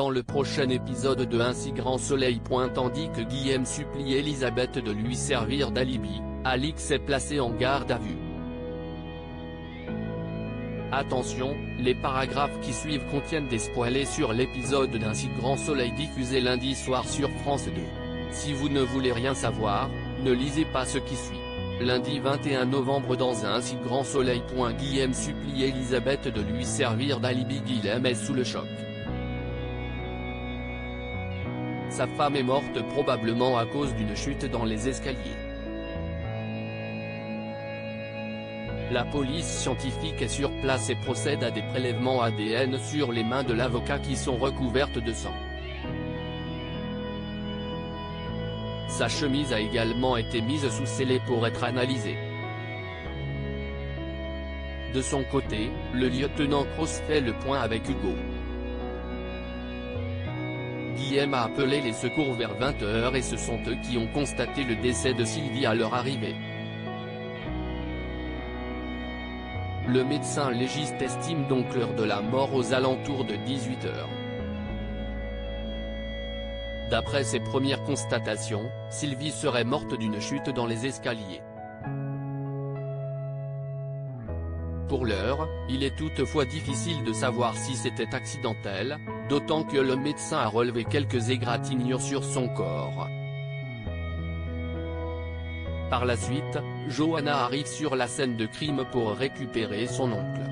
dans le prochain épisode de Un si grand soleil. Tandis que Guillaume supplie Elisabeth de lui servir d'alibi, Alix est placé en garde à vue. Attention, les paragraphes qui suivent contiennent des spoilers sur l'épisode d'Un si grand soleil diffusé lundi soir sur France 2. Si vous ne voulez rien savoir, ne lisez pas ce qui suit. Lundi 21 novembre dans Un si grand soleil. Guillaume supplie Elisabeth de lui servir d'alibi. Guillaume est sous le choc. Sa femme est morte probablement à cause d'une chute dans les escaliers. La police scientifique est sur place et procède à des prélèvements ADN sur les mains de l'avocat qui sont recouvertes de sang. Sa chemise a également été mise sous scellé pour être analysée. De son côté, le lieutenant Cross fait le point avec Hugo. Guillaume a appelé les secours vers 20 h et ce sont eux qui ont constaté le décès de Sylvie à leur arrivée. Le médecin légiste estime donc l'heure de la mort aux alentours de 18 h. D'après ses premières constatations, Sylvie serait morte d'une chute dans les escaliers. Pour l'heure, il est toutefois difficile de savoir si c'était accidentel, d'autant que le médecin a relevé quelques égratignures sur son corps. Par la suite, Johanna arrive sur la scène de crime pour récupérer son oncle.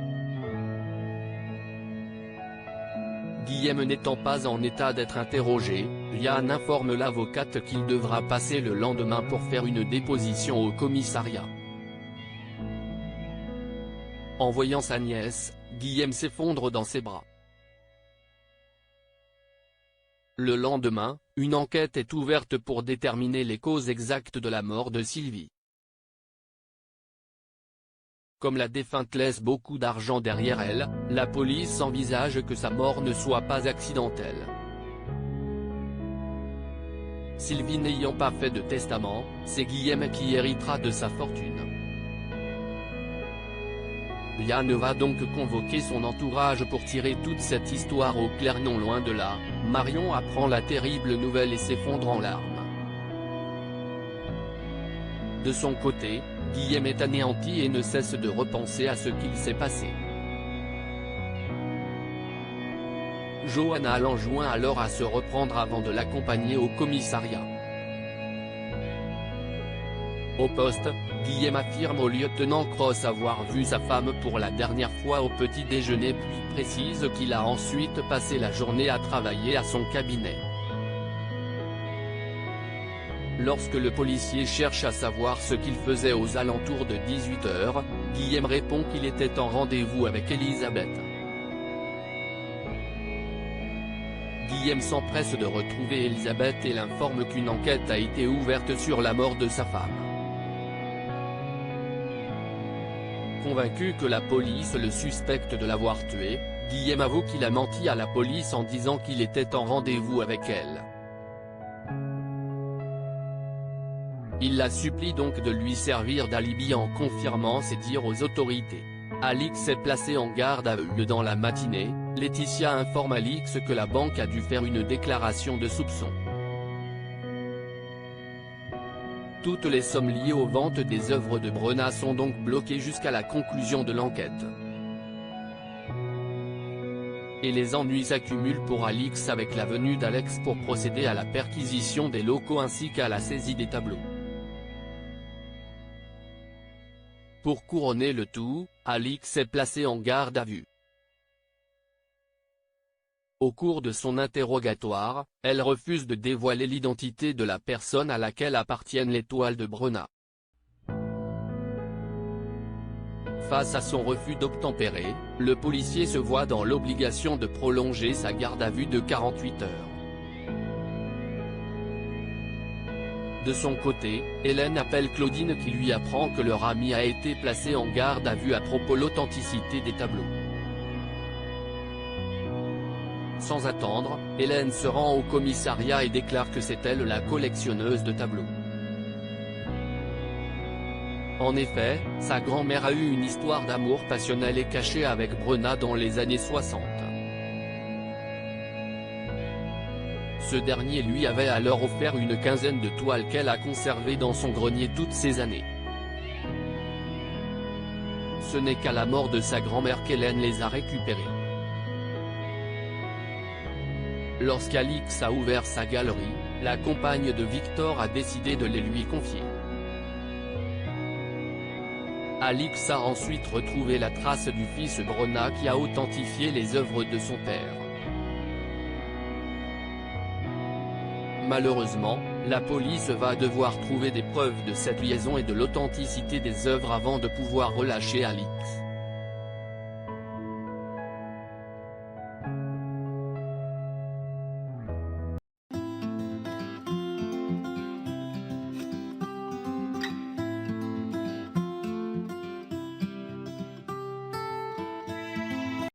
Guillaume n'étant pas en état d'être interrogé, Yann informe l'avocate qu'il devra passer le lendemain pour faire une déposition au commissariat. En voyant sa nièce, Guillaume s'effondre dans ses bras. Le lendemain, une enquête est ouverte pour déterminer les causes exactes de la mort de Sylvie. Comme la défunte laisse beaucoup d'argent derrière elle, la police envisage que sa mort ne soit pas accidentelle. Sylvie n'ayant pas fait de testament, c'est Guillaume qui héritera de sa fortune. Yann va donc convoquer son entourage pour tirer toute cette histoire au clair. Non loin de là, Marion apprend la terrible nouvelle et s'effondre en larmes. De son côté, Guillaume est anéanti et ne cesse de repenser à ce qu'il s'est passé. Johanna l'enjoint alors à se reprendre avant de l'accompagner au commissariat. Au poste, Guillaume affirme au lieutenant Cross avoir vu sa femme pour la dernière fois au petit déjeuner puis précise qu'il a ensuite passé la journée à travailler à son cabinet. Lorsque le policier cherche à savoir ce qu'il faisait aux alentours de 18 h, Guillaume répond qu'il était en rendez-vous avec Elisabeth. Guillaume s'empresse de retrouver Elisabeth et l'informe qu'une enquête a été ouverte sur la mort de sa femme. Convaincu que la police le suspecte de l'avoir tué, Guillaume avoue qu'il a menti à la police en disant qu'il était en rendez-vous avec elle. Il la supplie donc de lui servir d'alibi en confirmant ses dires aux autorités. Alix est placée en garde à vue dans la matinée. Laetitia informe Alix que la banque a dû faire une déclaration de soupçon. Toutes les sommes liées aux ventes des œuvres de Brenna sont donc bloquées jusqu'à la conclusion de l'enquête. Et les ennuis s'accumulent pour Alix avec la venue d'Alex pour procéder à la perquisition des locaux ainsi qu'à la saisie des tableaux. Pour couronner le tout, Alix est placée en garde à vue. Au cours de son interrogatoire, elle refuse de dévoiler l'identité de la personne à laquelle appartiennent les toiles de Brenna. Face à son refus d'obtempérer, le policier se voit dans l'obligation de prolonger sa garde à vue de 48 heures. De son côté, Hélène appelle Claudine qui lui apprend que leur amie a été placée en garde à vue à propos de l'authenticité des tableaux. Sans attendre, Hélène se rend au commissariat et déclare que c'est elle la collectionneuse de tableaux. En effet, sa grand-mère a eu une histoire d'amour passionnel et cachée avec Brenna dans les années 60. Ce dernier lui avait alors offert une quinzaine de toiles qu'elle a conservées dans son grenier toutes ces années. Ce n'est qu'à la mort de sa grand-mère qu'Hélène les a récupérées. Lorsqu'Alix a ouvert sa galerie, la compagne de Victor a décidé de les lui confier. Alix a ensuite retrouvé la trace du fils Brona qui a authentifié les œuvres de son père. Malheureusement, la police va devoir trouver des preuves de cette liaison et de l'authenticité des œuvres avant de pouvoir relâcher Alix.